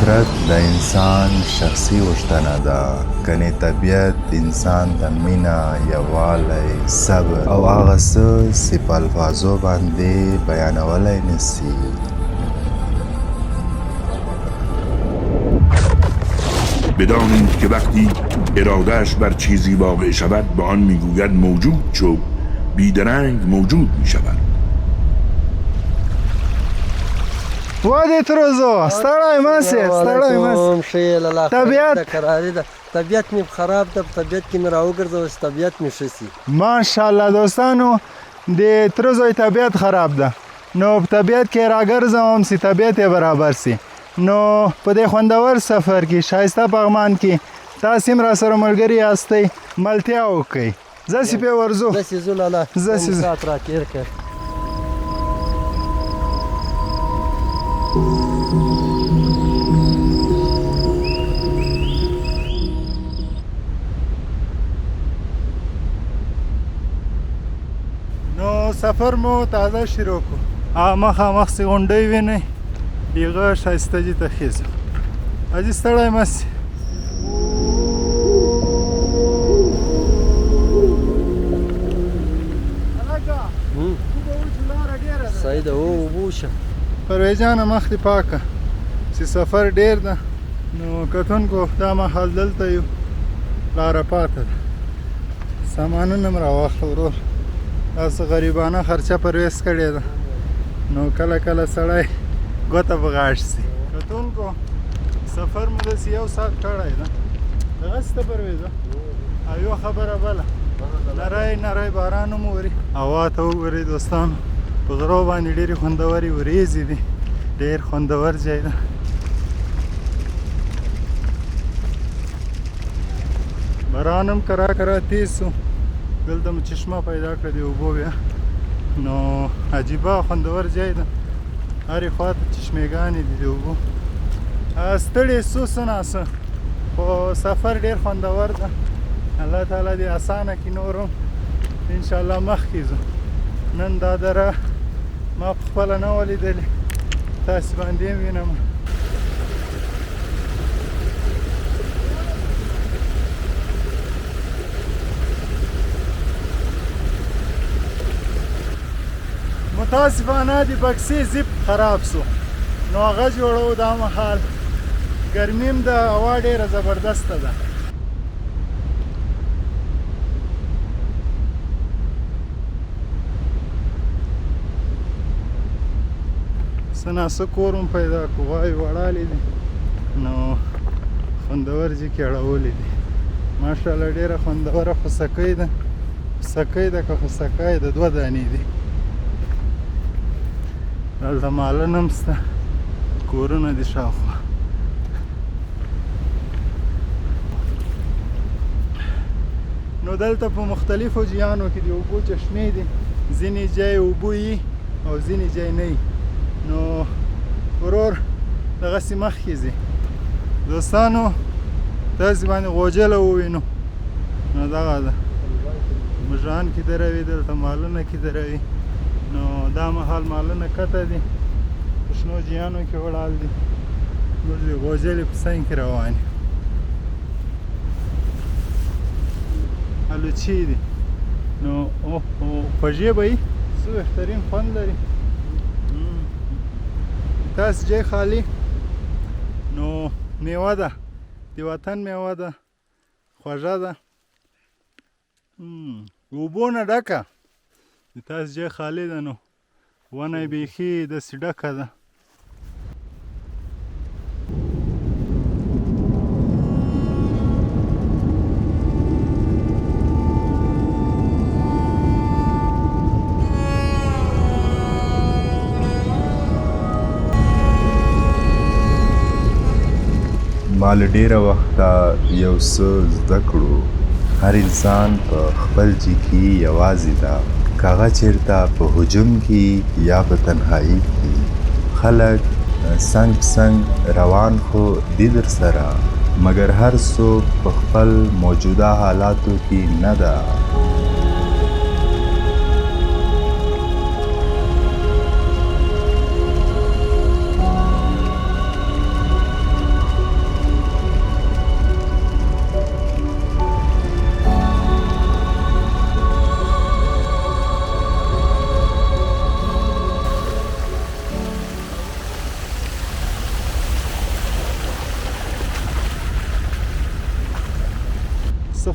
فطرت د انسان شخصي غوښتنه ده، کنې طبیعت انسان ته مینه، یووالی، صبر او هغه څه چې په الفاظو باندې بیانولی نسي. بدانید که وقتی ارادهش بر چیزی واقع شود به آن میگوید موجود شو، بیدرنگ موجود میشود. وادي تروزو ستړی ماسې ستړی ماسې ښه لاله طبیعت کراري ده، طبیعت مې خراب ده، په طبیعت کې مې راوګرځوه چې طبیعت مې ښه شي. ماشاءالله دوستانو د تروزوی طبیعت خراب ده، نو په طبیعت کې راګرځوم چې طبیعت یې برابر سي. نو په دې خوندور سفر کې ښایسته پغمان کې تاسې هم راسره ملګري یاستئ، ملتیا وکئ. زسې پې ورځو زسې ځو لاله زسې ځو. ساعت راتېر کړ. نو سفر مو تازه شروع کړو. مخامخ چې غونډۍ وینئ هغه ښایسته دي ته خیزو. حاجي ستړی مه سې. صحیح ده، اوبه شه. پرویز جانه مخ دې پاکه چې سفر ډیر ده، نو کتونکو دا مهال دلته یو لاره پاته ده، سامانونه م راواخله ورور. داسې غریبانه خرچه پرویز کړې ده، نو کله کله سړی ګوته په غاښ سي. کتونکو سفر مو داسې 1 ساعت کړی ده، دغسې ته پرویزه. او یوه خبره بله، نری نری باران هم وري. هوا ته وګورئ دوستانو، په غرو باندې ډېرې خوندورې وریځې دي، ډېر خوندور ځای ده. باران هم کرا کرا تیز سو، دلته مو چشمه پیدا کړه د اوبو بیا. نو عجیبه خوندور ځای ده، هرې خوا ته چشمېګانې دي د اوبو. ستړي سو څه ناڅه، خو سفر ډېر خوندور ده. الله تعالی دې اسانه کړي، نور هم انشاءالله مخکې ځو. نن دا دره ما په خپله نه وه لیدلې، تاسې باندې هم وینم. متاسفانه د بکسې زیپ خراب سو، نو هغه جوړو دا مهال. ګرمي هم ده، هوا ډېره زبردسته ده. څه ناڅه کور هم پیدا کړو، غواوې وړالې دي، نو خوندور ځکې اړولې دي. ماشاءالله ډېره خوندوره خوسکۍ ده، خوسکۍ ده که خوسکۍ ده، 2 دانې دي. دلته مالونه هم شته، کورونه دي شاوخوا. نو دلته په مختلفو جیانو کې د اوبو چشمې دي، ځینې ځای اوبه وي او ځینې ځای نه وي. نو ورور دغسې مخکې ځي دوستانو، داسې باندې غوجله ووینو، نو دغه ده مژان کې دروي، دلته مالونه کې دروي. نو دا مهال مالونه کته دي، په شنو جیانو کې وړال دي، موږ د غوجلې په څنګ کې روان یو. الوچې دي، نو خوږې به وي، څه بهترین خوند لري. تاسې جای خالي، نو میوه ده، د وطن میوه ده، خوږه ده، اوبو نه ډکه. د تاسې جای خالي ده، نو ونه یې بیخي داسې ډکه ده. ما له ډېره وخته یو څه زده کړو. هر انسان په خپل ځای کې یوازې ده، که هغه چېرته په هجوم کې یا په تنهایي کې. خلک څنګ په څنګ روان خو دي درسره، مګر هر څوک په خپل موجوده حالاتو کې نه ده.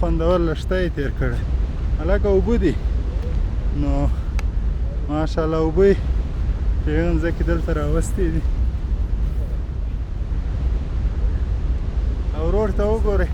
خوندور لښته یې تېر کړی هلکه اوبه دي نو ماشاءالله اوبه یې په یوه ځکې دلته راوستې دي او روډ ته وګورئ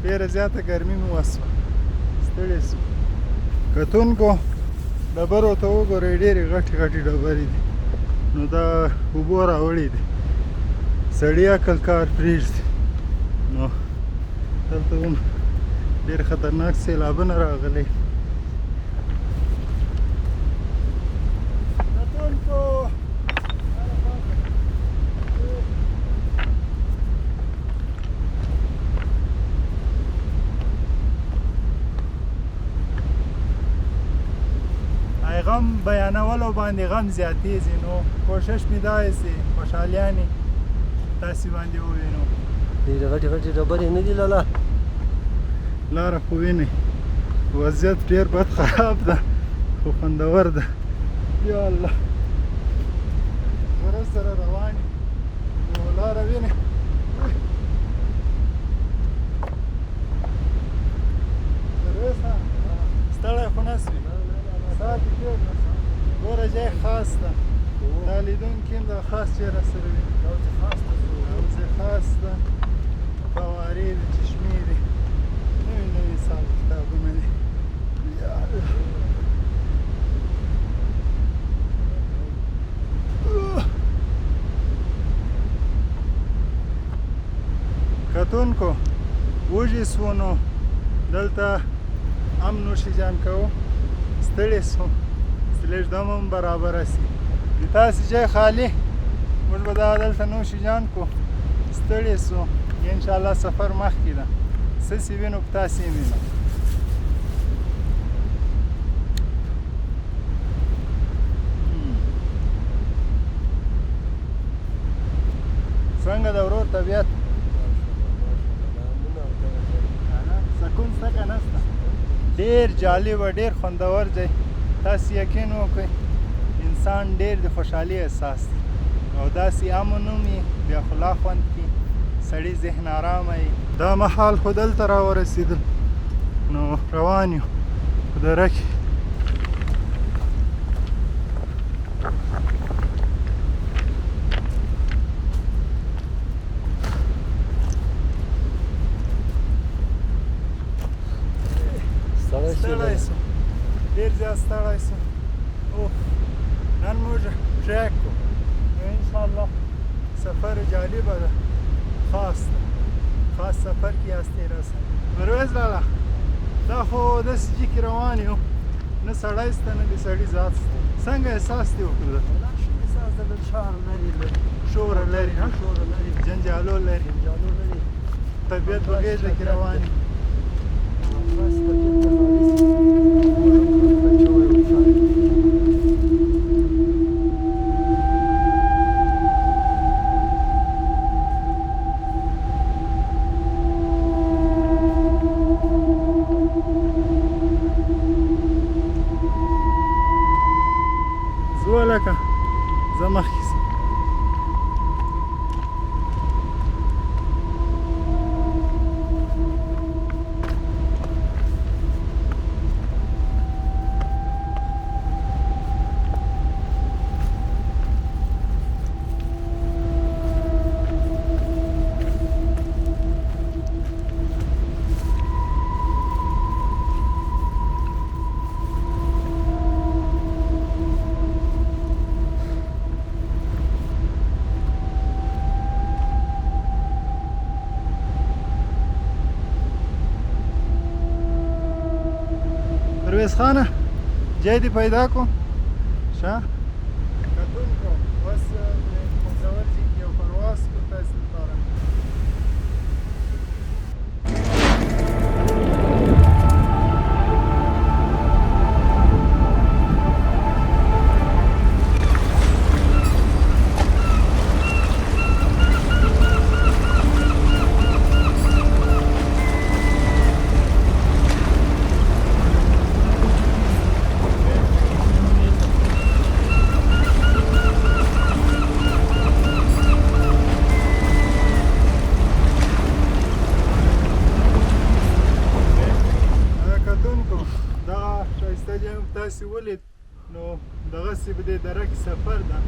ډېره زیاته ګرمي مې وسوه ستړی سو کتونکو ډبرو ته وګورئ ډېرې غټې غټې ډبرې دي نو دا اوبو راوړي دي سړي عقل کار پرېږدي نو دلته هم ډېر خطرناک سیلابونه راغلي کتونکو غم بیانولو باندې غم زیاتېږي نو کوشش مې دا دی چې خوشحالیانې تاسې باندې ووینو ډېرې غټې غټې ډبرې نه دي لالا لاره خو وینئ وضعیت ډېر بد خراب ده خو خوندور ده یا الله غره سره روان یو نو لاره وینئ ستړی خو نه سوي ساعت یې کېږده ګوره ځای خاص ده دا لیدونکي هم دا خاص ځای راسره ویني حوضې خاص ده فوارې دي چشمې دي نوي نوي حساب کتابونه دي یا الله کتونکو وږي سو نو دلته هم نوشیجان کوو ستړي سو لږ دم هم برابره سي د تاسې ځای خالي موږ به دا دلته نوشیجان کو ستړي سو انشاءالله سفر مخکې ده څه چې وینو په تاسې یې وینو څنګه د ورور طبیعت سکون شته که نشته ډېر جالبه ډېر خوندور دی تاسې یقین وکړئ انسان ډېر د خوشحالي احساس دی او داسې امن هم وي بیا خلا خوند کړي سړي ذهن ارامه وي دا مهال خو دلته راورسېدل نو روان یو په دره کې ستړی سو ډېر زیات ستړی سو اوه نن موږ ټریک کو نو انشاءالله سفر جالبه ده خاص ده خاص سفر کې یاستې راسه میرویس لالا دا خو داسې ځای کې روان یو نه سړی شته نه د سړي ذات شته څنګه احساس دې وکړه احساس د شهر لري شوره لري ها جنجالو لري طبیعت په غېږه کې روان یو بس طبیعت ته زه لکه زه مخکې ځم پرویز خانه جای دی پیدا کو شا کتونکو بس خوندور ځای کې یو پرواز کو تاسې لپاره دغسې په دې دره کې سفر ده.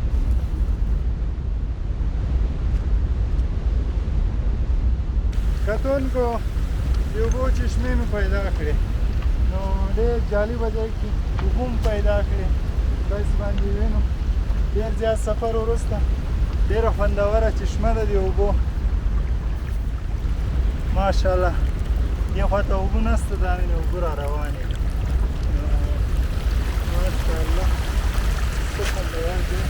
کتونکو د اوبو چشمې مې پیدا کړې، نو ډېر جالبه ځای کې اوبه مې پیدا کړې. داسې باندې وینو ډېر زیات سفر وروسته ډېره خوندوره چشمه ده د اوبو. ماشاءالله دې خواته اوبه نشته، دا مینې اوبه را روانې دي. ماشاءالله څه خوندور دی.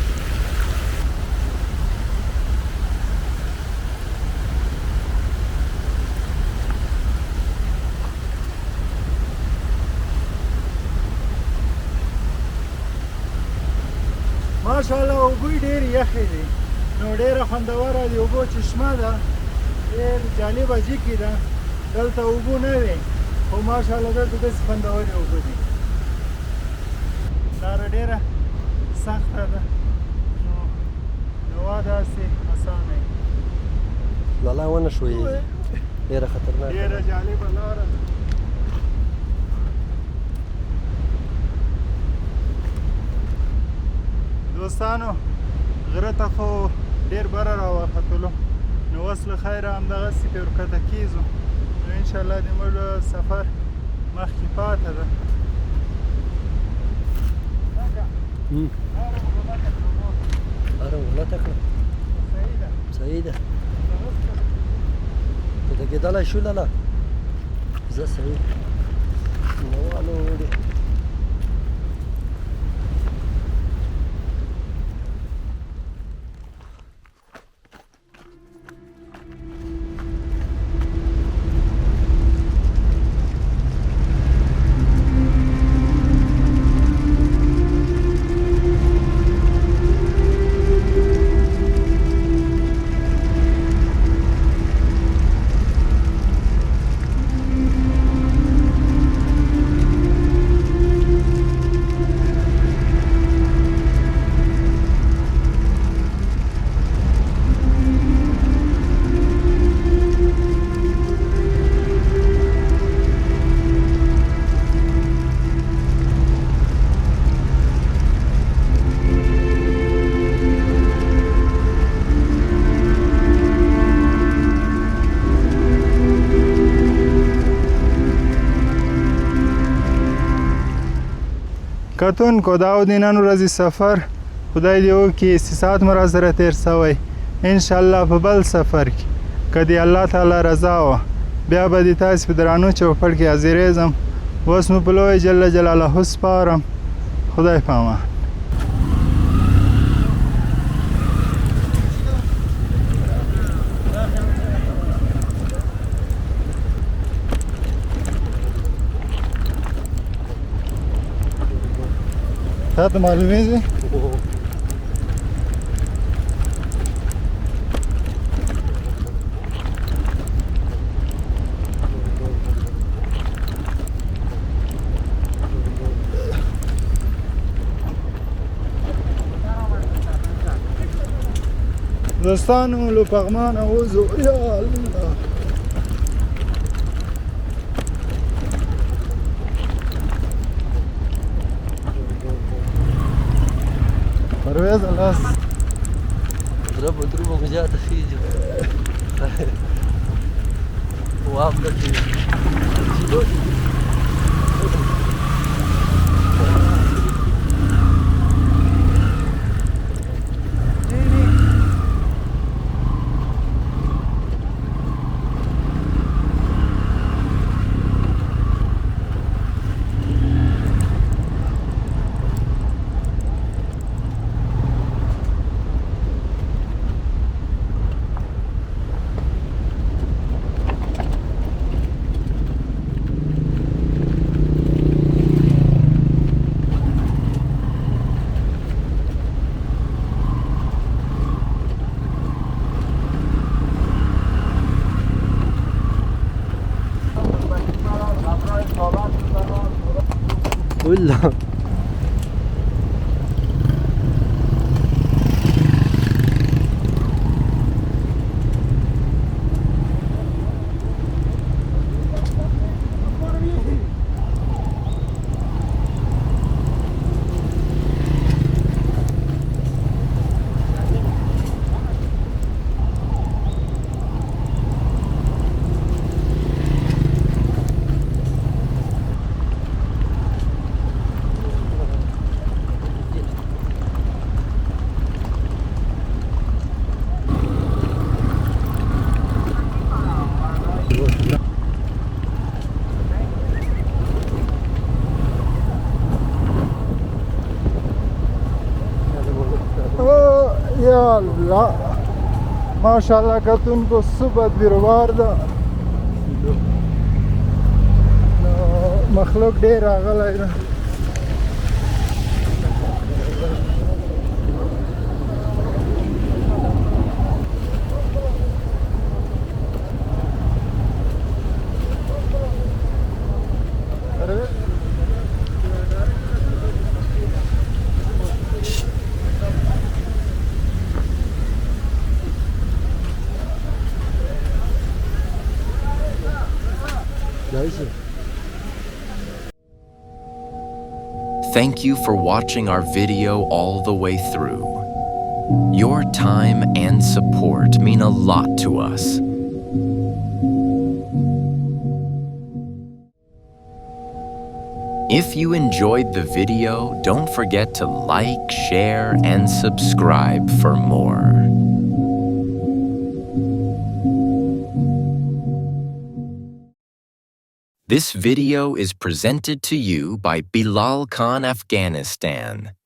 ماشاءالله اوبه ډېرې یخې دي، نو ډېره خوندوره د اوبو چشمه ده، ډېر جالبه ځکې ده. دلته اوبه نه وې، خو ماشاءالله دلته داسې خوندورې اوبه دي. لاره ډېره سخته ده، نو هوا داسې اسانه وي. لالا ونه ښویېږي، ډېره خطرناکه ډېره جالبه لاره ده. دوستانو غره ته خو ډېر بره راوختلو، نو اوس له خیره همدغسې پرې ورکښته کېږو، نو انشاءالله د موږ سفر مخکې پاته ده. لاره غلطه کړه، صحیح ده. ته لګېدلی شو لالا؟ زه صحیح نوالو وړې. کتونکو دا و د نن ورځې سفر، خدای دې وکړي استساعت مو راسره تېر سوی. انشاءالله په بل سفر کې که د الله تعالی رضا وه بیا به د تاسې په درانو چوپړ کې حاضرېږم. اوس مو په لوی جل جلاله سپارم. خدای په امان. تا ته معلومیږي؟ دوستانو له پغمان اوزو یا الله. پرویز الله اضربه اضربه مجاهد خيجي وافضل ولا یا الله ماشاءالله کتونکو څه بدبیروار ده نو مخلوق ډېر راغلی ده Thank you for watching our video all the way through. Your time and support mean a lot to us. If you enjoyed the video, don't forget to like, share, and subscribe for more. This video is presented to you by Bilal Khan Afghanistan.